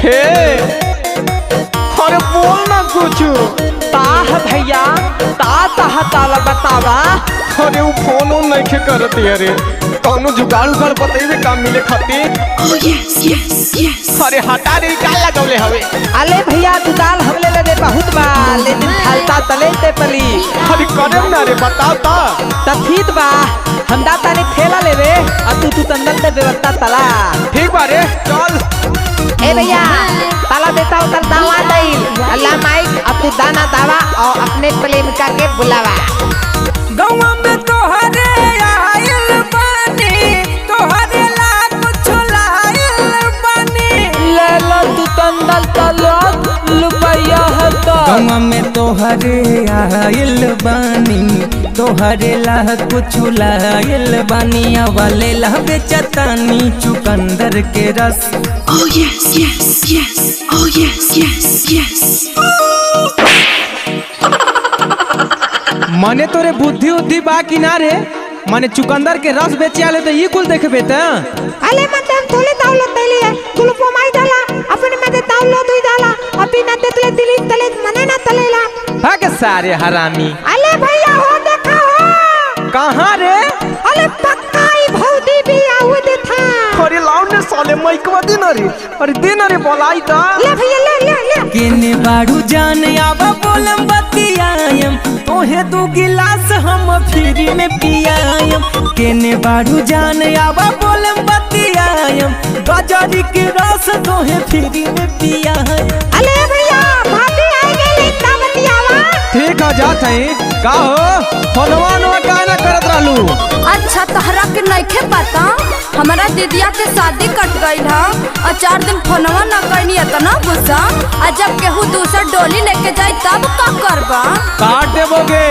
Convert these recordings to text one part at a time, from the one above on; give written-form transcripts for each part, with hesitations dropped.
हे अरे बोल ना कुछ। ताह भैया ताह ताला बतावा। अरे वो फोन नहीं करती। अरे कौनो जुगाड़ उगाड़ बतेबे काम मिले खातिर। अरे हटा रे का लगौले हवे। अले भैया तू दाल हमले ले बहुत बा लेकिन खालता तले ते पली। अरे करे ना रे बताओ ता ठीक बा हम दाता ने ठेला लेवे और तू तंदल दे व्यवस्था तला। ठीक बा रे चल। ए भैया ताला देता हूँ तर दावा दईल अल्लाह माइक अब तू दाना दावा और अपने प्रेमिका के बुलावा। गौवा में तोहरे आइल बानी तोहरे ला कुछ लाइल बानी। ले लो तू तंदल तलो लुपाया है तो। गौवा में तोहरे आइल बानी तोहरे ला कुछ लाइल बानी। वाले ला बेचतानी चुकंदर के रस। Oh yes, yes, yes. Oh yes, yes, yes. मने तोरे बुद्धि उद्धि बा कि ना रे। मने चुकंदर के रस बेचे आले तो ये कुल देखबे त। अले मत हम थोले डाउनलोड तैली है तुल को माई डाला अपने में डाउनलोड हुई डाला अभी न देतले दिली तले मने ना तलेला। भाग सारे हरामी। अले भैया हो देखा हो। कहां रे। अले पक्का ही भौदी भी आउ दे था। अरे लाउड ने साले माइकवा दे ना रे। अरे दे ना रे बोलाई ता। ले भैया ले केने बाड़ू जान आवा बोलम बतियायम तोहे दो गिलास हम फ्री में पियायम। केने बाड़ू जान आवा बोलम बतियायम गजरी के रस तोहे फ्री में पियायम। अले भैया भाभी आ गेली तावतियावा। ठीक है जात है का हो फोनवा नो का ना करत रहलू। अच्छा तहरा के नइखे पता हमारा दीदिया के शादी कट गई है और 4 दिन फोनवा ना करनी इतना गुस्सा। और जब केहू दूसरा डोली लेके जाए तब का करबा। काट देबोगे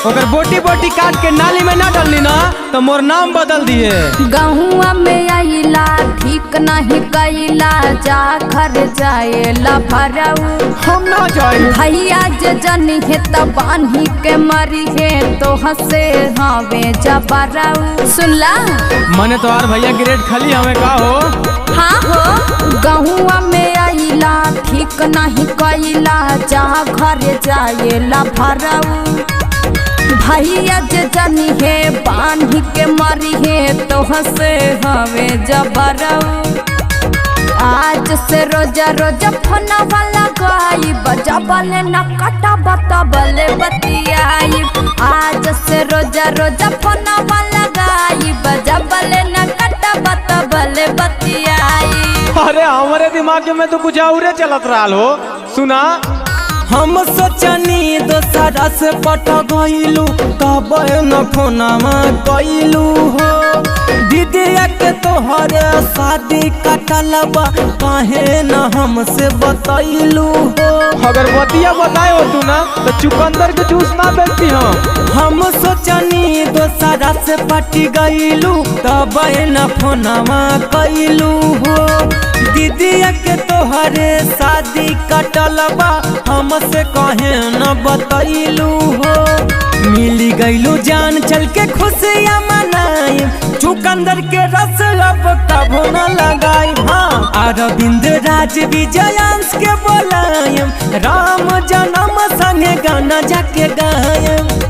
अगर बोटी बोटी काट के नाली में ना डालनी ना तो मोर नाम बदल दिए। गहुआ में आइला ठीक नहीं कैला जा घर जाएला भराऊ। हम ना जाए भैया जे जनी है तब बान्ही के मरी है तो हंसे हवे जबराऊ। सुनला मने तो यार भैया ग्रेड खाली हमें का हो। हाँ हो गहुआ में आइला ठीक नहीं कैला जा घर जाएला भराऊ। भैया जे जनी है बान्ही के मरी है तो हंसे हवे जबराऊ। आज से रोजा रोजा फोना वाला गाई बजाबले न कटा बताबले बतियाई। आज से रोजा रोजा फोना वाला गाई बजाबले न कटा बताबले बतियाई। अरे हमारे दिमाग में तो कुछ और चलत रहा हो। सुना हम सोचनी दोसरा से पट गइलू तब न फोनमा कइलू हो। दीदिया के तोहरे शादी कटलबा काहे न हमसे बतैलू हो। अगर बतिया बताए हो तू ना तो चुकंदर के जूस ना बेचती हो। हम सोचनी दोसरा से पटी गइलू तब न फोनमा कइलू हो। दीदिया के तोहरे शादी कटलबा हमसे कहे न बतैलू हो। मिली गइलू जान चल के खुशियाँ मनाई चुकंदर के रस अब कभो न लगाई। हाँ अरविंद राज विजयांश के बोलायम राम जन्म संगे गाना जाके गायम।